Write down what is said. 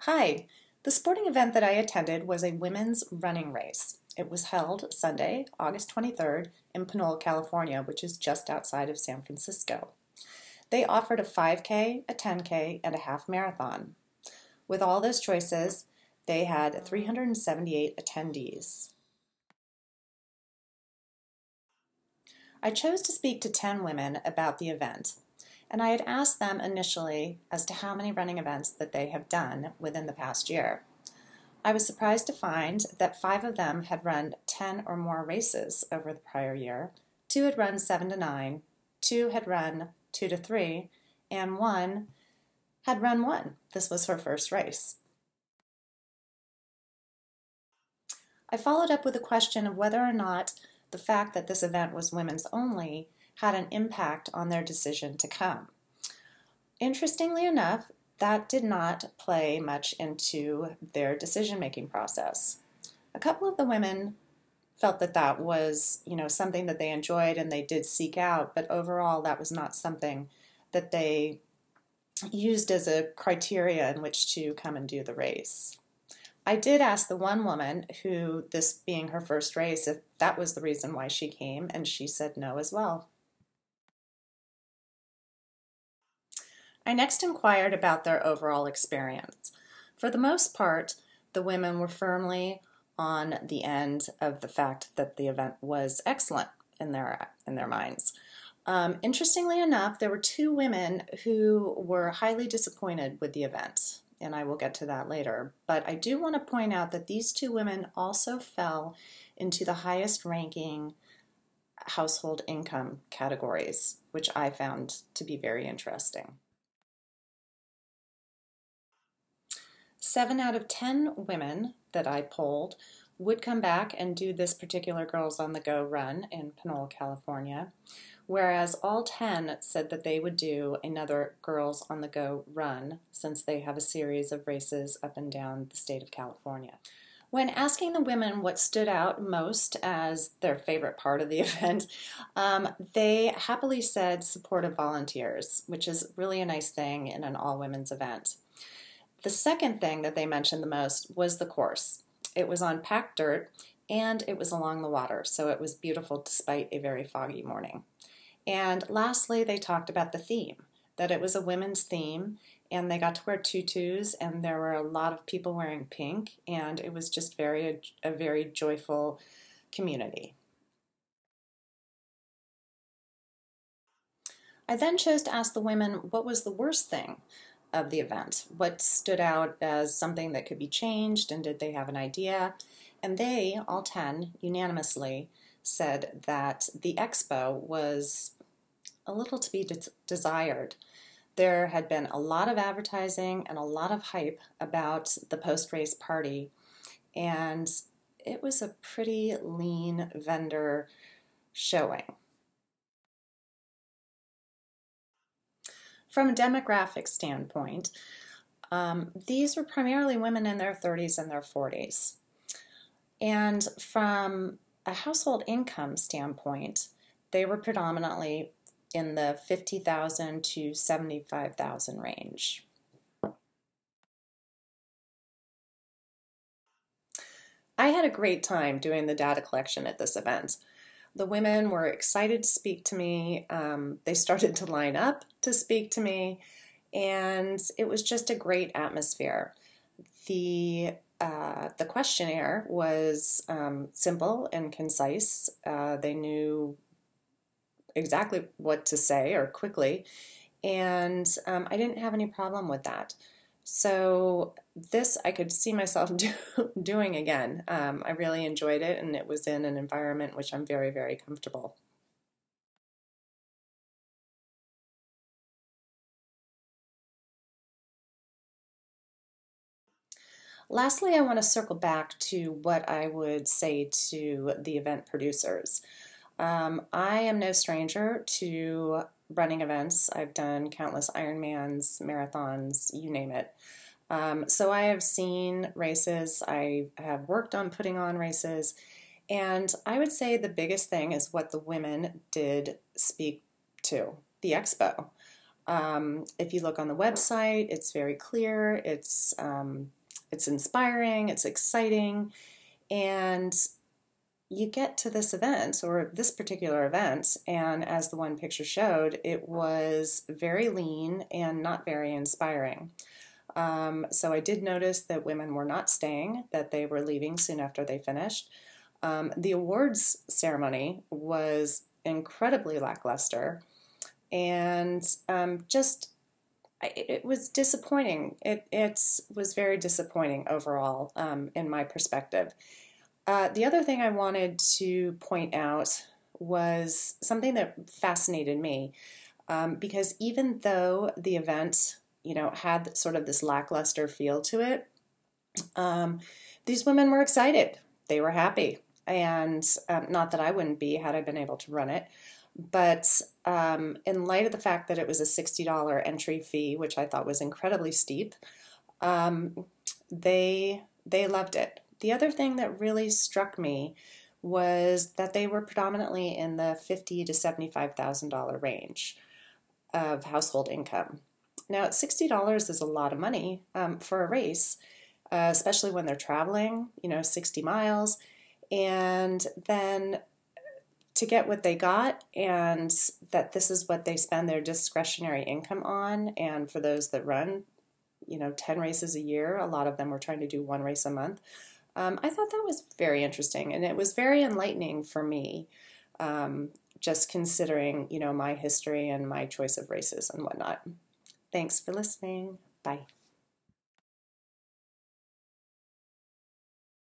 Hi, the sporting event that I attended was a women's running race. It was held Sunday, August 23rd in Pinole, California, which is just outside of San Francisco. They offered a 5K, a 10K, and a half marathon. With all those choices, they had 378 attendees. I chose to speak to 10 women about the event, and I had asked them initially as to how many running events that they have done within the past year. I was surprised to find that 5 of them had run 10 or more races over the prior year, 2 had run 7 to 9, 2 had run 2 to 3, and 1 had run 1. This was her first race. I followed up with a question of whether or not the fact that this event was women's only had an impact on their decision to come. Interestingly enough, that did not play much into their decision-making process. A couple of the women felt that that was, something that they enjoyed and they did seek out, but overall that was not something that they used as a criteria in which to come and do the race. I did ask the one woman, who, this being her first race, if that was the reason why she came, and she said no as well. I next inquired about their overall experience. For the most part, the women were firmly on the end of the fact that the event was excellent in their minds. Interestingly enough, there were 2 women who were highly disappointed with the event, and I will get to that later. But I do want to point out that these 2 women also fell into the highest ranking household income categories, which I found to be very interesting. 7 out of 10 women that I polled would come back and do this particular Girls on the Go run in Pinole, California, whereas all 10 said that they would do another Girls on the Go run since they have a series of races up and down the state of California. When asking the women what stood out most as their favorite part of the event, they happily said supportive volunteers, which is really a nice thing in an all-women's event. The second thing that they mentioned the most was the course. It was on packed dirt and it was along the water, so it was beautiful despite a very foggy morning. And lastly, they talked about the theme, that it was a women's theme, and they got to wear tutus, and there were a lot of people wearing pink, and it was just a very joyful community. I then chose to ask the women what was the worst thing of the event, what stood out as something that could be changed, and did they have an idea? And they, all 10, unanimously said that the expo was a little to be desired. There had been a lot of advertising and a lot of hype about the post-race party, and it was a pretty lean vendor showing. From a demographic standpoint, these were primarily women in their 30s and their 40s. And from a household income standpoint, they were predominantly in the $50,000 to $75,000 range. I had a great time doing the data collection at this event. The women were excited to speak to me. They started to line up to speak to me, and it was just a great atmosphere. The questionnaire was simple and concise. They knew exactly what to say, or quickly, and I didn't have any problem with that. So this I could see myself doing again. I really enjoyed it, and it was in an environment which I'm very, very comfortable. Lastly, I want to circle back to what I would say to the event producers. I am no stranger to running events. I've done countless Ironmans, marathons, you name it. So I have seen races, I have worked on putting on races, and I would say the biggest thing is what the women did speak to, the expo. If you look on the website, it's very clear, it's inspiring, it's exciting, and you get to this event, or this particular event, and as the one picture showed, it was very lean and not very inspiring. So I did notice that women were not staying, that they were leaving soon after they finished. The awards ceremony was incredibly lackluster, and it was disappointing. It was very disappointing overall, in my perspective. The other thing I wanted to point out was something that fascinated me, because even though the event, had sort of this lackluster feel to it, these women were excited. They were happy. And not that I wouldn't be had I been able to run it, but in light of the fact that it was a $60 entry fee, which I thought was incredibly steep, they loved it. The other thing that really struck me was that they were predominantly in the $50,000 to $75,000 range of household income. Now, $60 is a lot of money for a race, especially when they're traveling, 60 miles, and then to get what they got, and that this is what they spend their discretionary income on. And for those that run, 10 races a year, a lot of them were trying to do one race a month. I thought that was very interesting, and it was very enlightening for me, just considering, my history and my choice of races and whatnot. Thanks for listening. Bye.